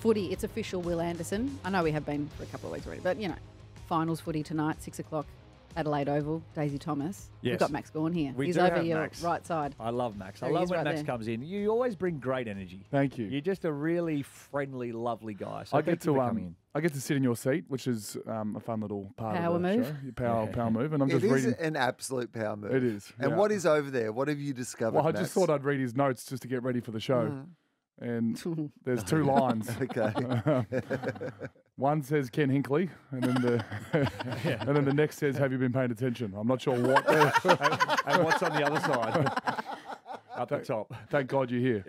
footy, it's official, Will Anderson. I know we have been for a couple of weeks already, but, finals footy tonight, 6 o'clock, Adelaide Oval, Daisy Thomas. Yes. We've got Max Gawn here. We He's do over have your Max. right side. I love Max. I There he love is when right Max there. comes in. You always bring great energy. Thank you. You're just a really friendly, lovely guy. So I get thank you to for coming in. I get to sit in your seat, which is a fun little part Power of the move. show. Your power move, and I'm It just is reading. an absolute power move. It is. And yeah. what is over there? What have you discovered, Well, I Max? just thought I'd read his notes just to get ready for the show. Mm. And there's 2 lines. Okay. One says Ken Hinkley, and then the next says, "Have you been paying attention?" I'm not sure what. And what's on the other side? Up the top. Thank God you're here.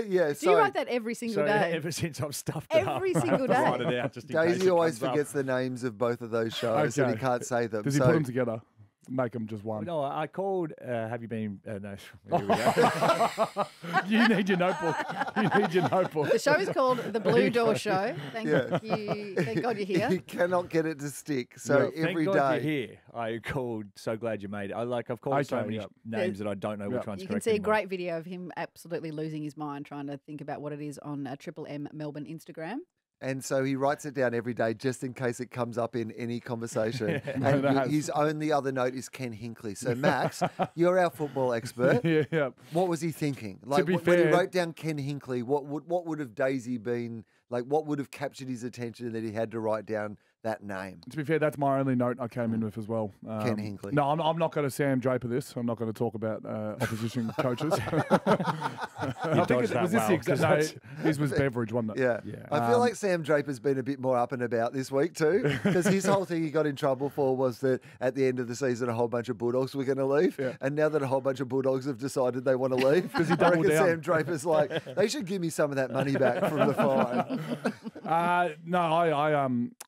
Yeah, Do so you write that every single So day? ever since I've stuffed it up, Every single I have to day. write it out just in case Daisy it always comes up. forgets the names of both of those shows and he Okay. can't say them. Does he so put them together? Make them just one. No, I called. Have you been? No. Here we go. You need your notebook. You need your notebook. The show is called The Blue Door Show. Thank Yeah. you. Thank God you're here. you cannot get it to stick. So Yeah. every Thank God day. you're here. I called. So glad you made it. I've called so Okay, many yep. names that I don't know which one's You correct. can see a anymore. great video of him absolutely losing his mind trying to think about what it is on Triple M Melbourne Instagram. And so he writes it down every day just in case it comes up in any conversation. No, And it has. his only other note is Ken Hinkley. So, Max, you're our football expert. Yeah. What was he thinking? Like be when he fair- wrote down Ken Hinkley, what would have Daisy been like? What would have captured his attention that he had to write down that name? To be fair, that's my only note I came in with as well. Ken Hinkley. No, I'm not going to Sam Draper this. I'm not going to talk about opposition coaches. I think dodged that was this well, the 'cause exact. No, that's- his was Beveridge, wasn't it? Yeah. Yeah. I feel like Sam Draper's been a bit more up and about this week too, because his whole thing he got in trouble for was that at the end of the season a whole bunch of Bulldogs were going to leave, Yeah. and now that a whole bunch of Bulldogs have decided they want to leave, he I doubled reckon down. Sam Draper's like, they should give me some of that money back from the fine. No,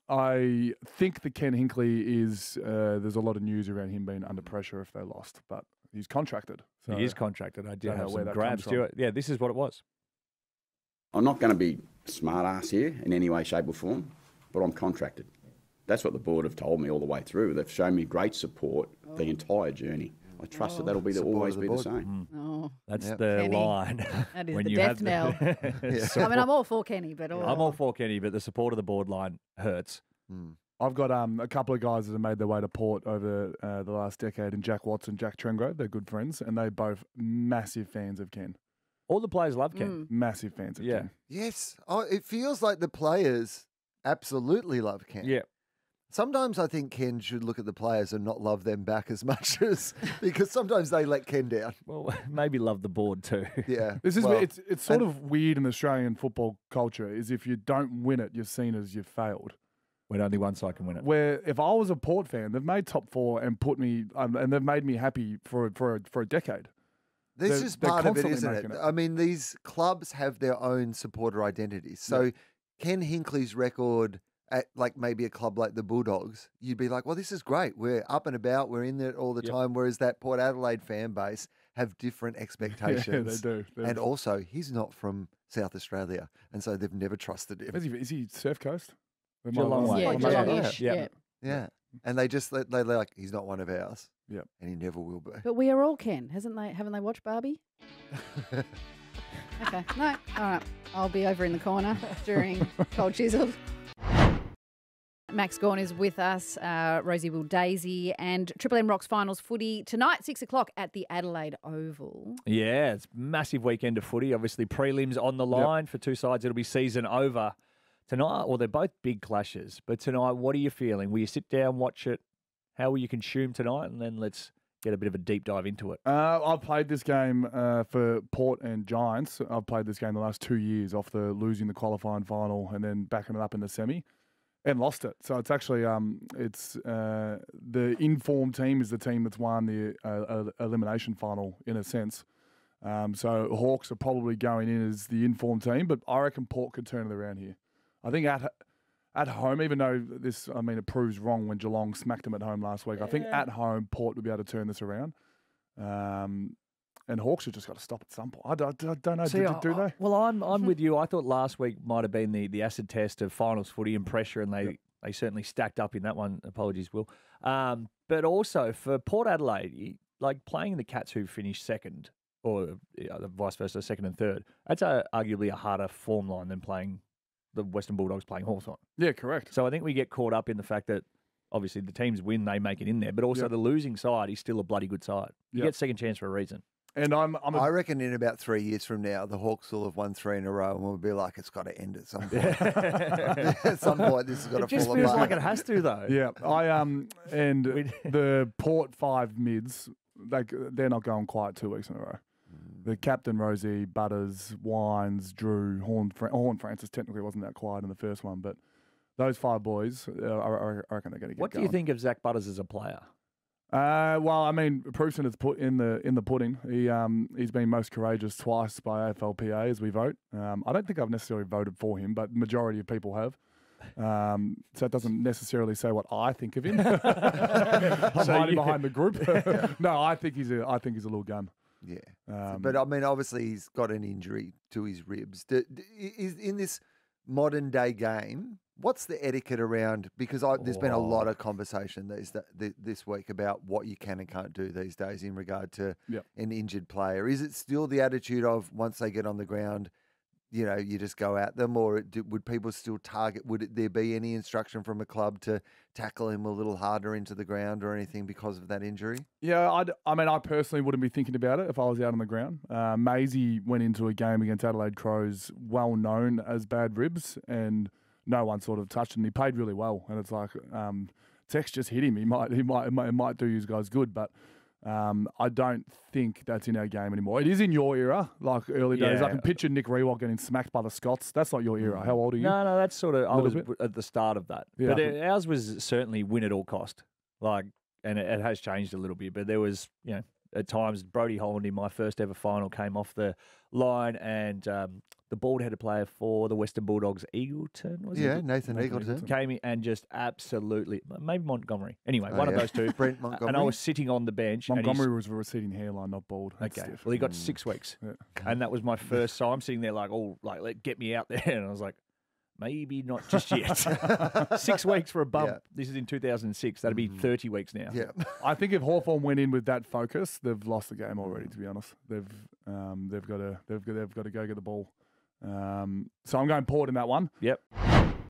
I think that Ken Hinkley is. There's a lot of news around him being under pressure if they lost, but he's contracted. So He is contracted. I do Don't know have where some that grabs. comes from. Yeah, this is what it was. I'm not going to be smart ass here in any way, shape or form, but I'm contracted. That's what the board have told me all the way through. They've shown me great support the entire journey. I trust that that'll be Support always of the be the board. same. Oh, That's Yep. the Kenny. line. that is when the you death have knell. I mean, I'm all for Kenny, but I'm all for Kenny, but the support of the board line hurts. I've got a couple of guys that have made their way to Port over the last decade, and Jack Watts and Jack Trengrove. They're good friends, and they're both massive fans of Ken. All the players love Ken. Massive fans of Yeah. Ken. Yes, it feels like the players absolutely love Ken. Yeah. Sometimes I think Ken should look at the players and not love them back as much as because sometimes they let Ken down. Well, maybe love the board too. Yeah, This is well, it's sort of weird in Australian football culture. Is if you don't win it, you're seen as you've failed. When only one side can win it. Where if I was a Port fan, they've made top 4 and put me and they've made me happy for a decade. This They're- is they're part of it, constantly isn't making it? it. I mean, these clubs have their own supporter identities. So Ken Hinkley's record at like maybe a club like the Bulldogs, you'd be like, well, this is great. We're up and about. We're in there all the time. Whereas that Port Adelaide fan base have different expectations. they do. And also, he's not from South Australia. And so they've never trusted him. Is he Surf Coast? Geelong way. Yeah, Oh, Geelong-ish. yeah. Yeah. Yeah. And they just, they're like, he's not one of ours. Yep. And he never will be. But we are all Ken, haven't they watched Barbie? Okay, no, all right. I'll be over in the corner during Cold Chisel. Max Gawn is with us, Rosie Will Daisy, and Triple M Rocks Finals footy tonight, 6 o'clock at the Adelaide Oval. Yeah, it's massive weekend of footy. Obviously, prelims on the line for two sides. It'll be season over tonight. Well, they're both big clashes. But tonight, what are you feeling? Will you sit down, watch it? How will you consume tonight? And then let's get a bit of a deep dive into it. I've played this game for Port and Giants. I've played this game the last 2 years off the losing the qualifying final and then backing it up in the semi. And lost it. So it's actually the informed team is the team that's won the elimination final in a sense. So Hawks are probably going in as the informed team, but I reckon Port could turn it around here. I think at home, even though it proves wrong when Geelong smacked them at home last week. I think at home Port will be able to turn this around. And Hawks have just got to stop at some point. I don't know. See, do they? Well, I'm with you. I thought last week might have been the acid test of finals footy and pressure, and they certainly stacked up in that one. Apologies, Will. But also for Port Adelaide, like playing the Cats who finished second, or vice versa, second and third, that's arguably a harder form line than playing the Western Bulldogs playing Hawthorn. Yeah, correct. So I think we get caught up in the fact that obviously the teams win, they make it in there, but also the losing side is still a bloody good side. You Yep. get second chance for a reason. And I reckon in about 3 years from now, the Hawks will have won 3 in a row, and we'll be like, it's got to end at some point. At some point, this has got It to just fall feels apart. like it has to, though. Yeah, and the Port 5 mids, they're not going quiet 2 weeks in a row. The captain, Rosie, Butters, Wines, Drew, Horn Francis technically wasn't that quiet in the first one, but those 5 boys, I reckon they're going to get What do going. you think of Zach Butters as a player? Well, I mean, proofs is put in the pudding. He's been most courageous twice by AFLPA as we vote. I don't think I've necessarily voted for him, but majority of people have. So it doesn't necessarily say what I think of him. I'm hiding behind the group. No, I think he's a little gun. Yeah. But I mean, obviously, he's got an injury to his ribs. Is in this modern day game, what's the etiquette around? Because there's been a lot of conversation this week about what you can and can't do these days in regard to an injured player. Is it still the attitude of once they get on the ground, you know, you just go at them, or would people still target? Would there be any instruction from a club to tackle him a little harder into the ground or anything because of that injury? Yeah, I mean, I personally wouldn't be thinking about it if I was out on the ground. Maisie went into a game against Adelaide Crows, well known as bad ribs, and no one sort of touched him. He played really well, and it's like Tex just hit him. It might do you guys good, but I don't think that's in our game anymore. It is in your era, like early days. Yeah. I can picture Nick Rewalt getting smacked by the Scots. That's not your era. How old are you? No, that's sort of, I was bit. at the start of that. Yeah. But ours was certainly win at all cost. Like, and it has changed a little bit, but there was, you know, at times Brodie Holland in my first ever final came off the line and the bald-headed player for the Western Bulldogs, Eagleton, was it? Nathan Eagleton. Came in and just absolutely, maybe Montgomery. Anyway, one of those two. Brent Montgomery. And I was sitting on the bench. and Montgomery was a receding hairline, not bald. That's Okay. stiff. Well, he got 6 weeks. Yeah. And that was my first. So I'm sitting there like, get me out there. And I was like, maybe not just yet. 6 weeks for a bump. Yeah. This is in 2006. That'd be 30 weeks now. Yeah. I think if Hawthorn went in with that focus, they've lost the game already. To be honest, they've got to go get the ball. So I'm going Port in that one. Yep.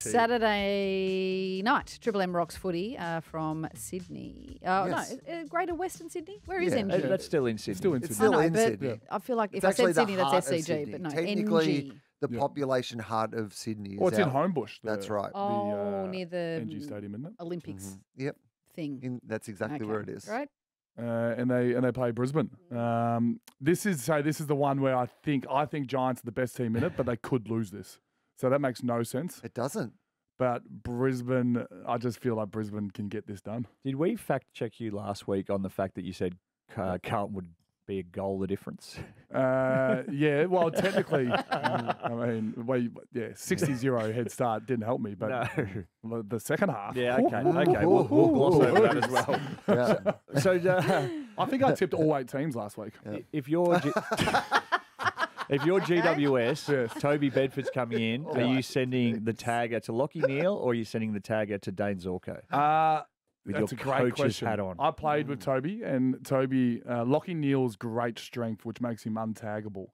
Saturday night, Triple M Rocks footy from Sydney. Yes. No, Greater Western Sydney? Where is Yeah. NG? That's still in Sydney. Still in It's Sydney. still I know, in but Sydney. I feel like if It's I actually said the Sydney, that's heart of SCG, Sydney. but no, Technically, NG. the Yeah. population heart of Sydney is Well, it's in out. Homebush. That's right. Oh, near the NG Stadium, isn't it? Olympics Yep. thing. That's exactly where it is. Right? And they play Brisbane. This is the one where I think Giants are the best team in it, but they could lose this. So that makes no sense. It doesn't. But Brisbane, I just feel like Brisbane can get this done. Did we fact check you last week on the fact that you said Carlton would be a goal the difference? Yeah, well, technically, I mean, 60-0 head start didn't help me, but the second half. Yeah, okay. We'll gloss over that as well. Yeah. So I think I tipped all 8 teams last week. if you're if you're GWS, Yes. Toby Bedford's coming in, are you sending the tag out to Lockie Neal or are you sending the tag out to Dane Zorko? With That's your a great coach's question. hat on. I played with Toby, and Lockie Neal's great strength, which makes him untaggable,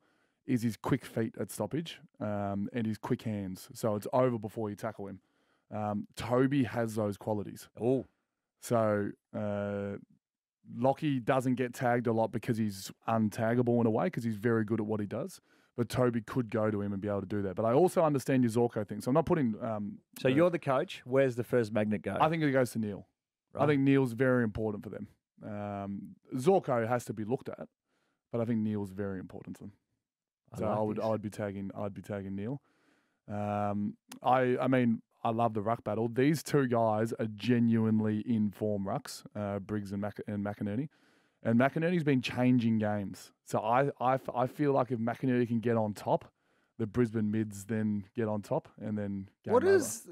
is his quick feet at stoppage and his quick hands. So it's over before you tackle him. Toby has those qualities. Oh, So Lockie doesn't get tagged a lot because he's untaggable in a way because he's very good at what he does. But Toby could go to him and be able to do that. But I also understand your Zorko thing. So I'm not putting... so you're the coach. Where's the first magnet go? I think it goes to Neal. I think Neal's very important for them. Zorko has to be looked at, but I think Neal's very important to them. So I would be tagging Neal. I mean, I love the ruck battle. These two guys are genuinely in form rucks, Briggs and McInerney. And McInerney's been changing games. So I feel like if McInerney can get on top, the Brisbane mids then get on top and then game What over. is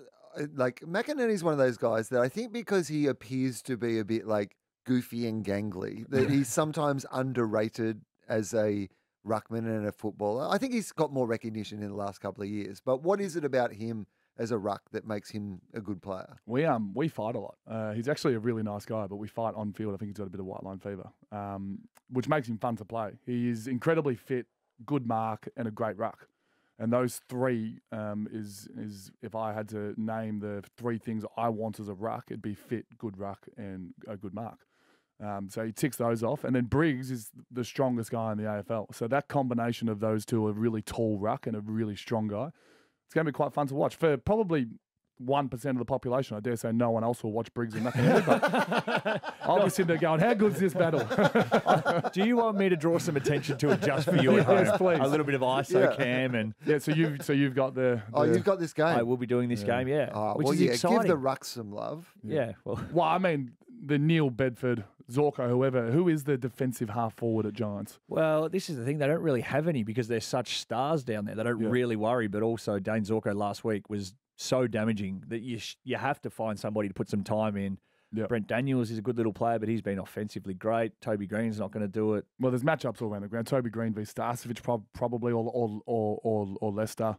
like McInerney's one of those guys that I think because he appears to be a bit like goofy and gangly, that he's sometimes underrated as a ruckman and a footballer. I think he's got more recognition in the last couple of years. But what is it about him as a ruck that makes him a good player? We fight a lot. He's actually a really nice guy, but we fight on field. I think he's got a bit of white line fever, which makes him fun to play. He is incredibly fit, good mark, and a great ruck. And those three is if I had to name the three things I want as a ruck, it'd be fit, good ruck, and a good mark. So he ticks those off. And then Briggs is the strongest guy in the AFL. So that combination of those two, a really tall ruck and a really strong guy, it's going to be quite fun to watch. For probably 1% of the population, I dare say no one else will watch Briggs and nothing else. But I'll be sitting there going, how good's this battle? Do you want me to draw some attention to it just for you at home? Yes, please. A little bit of ISO cam and Yeah, so you've got the Oh, you've got this game. I will be doing this game, yeah. Which well, is yeah, exciting. give the rucks some love. Yeah, well, well, I mean, the Neil Bedford, Zorko, who is the defensive half forward at Giants? well, this is the thing. They don't really have any because they're such stars down there. They don't Yeah. really worry. But also, Dane Zorko last week was so damaging that you have to find somebody to put some time in. Yep. Brent Daniels is a good little player, but he's been offensively great. Toby Green's not going to do it. Well, there's matchups all around the ground. Toby Green v Starcevich probably, or Leicester.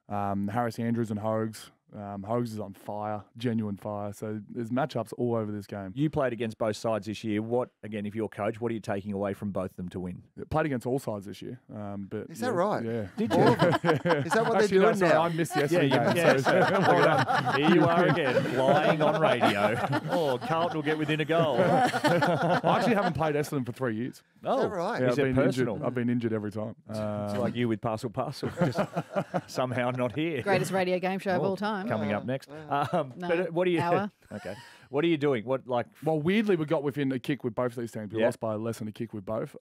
Harris Andrews and Hogues. Hogues is on fire, genuine fire. So there's matchups all over this game. You played against both sides this year. What, again, if you're coach, what are you taking away from both of them to win? Played against all sides this year. But Is that right? Yeah. Did All you? of them. Is that what Actually, they're no, doing sorry, now? I missed the Yeah, Essendon game. yeah. so- So, look at that. Here you are again, lying on radio. Oh, Carlton will get within a goal. I actually haven't played Essendon for 3 years. Oh, right? Yeah, Is I've it been personal? injured. I've been injured every time. It's like you with Parcel, just somehow not here. Greatest radio game show of all time. Coming up next. No, But what are you? hour. Okay. What are you doing? What like? Well, weirdly, we got within a kick with both these teams. We Yeah. lost by less than a kick with both.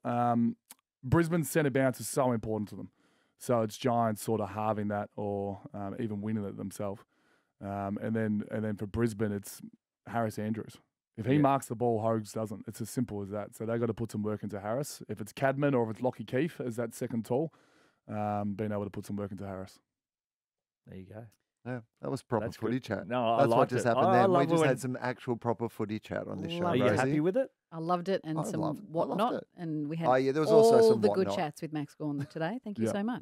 Brisbane's centre bounce is so important to them. So it's Giants sort of halving that or even winning it themselves. And then for Brisbane, it's Harris Andrews. If he Yeah. marks the ball, Hogues doesn't. It's as simple as that. So they've got to put some work into Harris. If it's Cadman or if it's Lockie Keefe as that second tall, being able to put some work into Harris. There you go. Yeah, that was proper That's good. footy chat. No, I That's what liked just it. happened I then. We love just when- had some actual proper footy chat on this show. Love Are you Rosie. happy with it? I loved it and I some loved whatnot. it. And we had Oh, yeah, there was all also some the good whatnot. chats with Max Gorn today. Thank you Yeah. so much.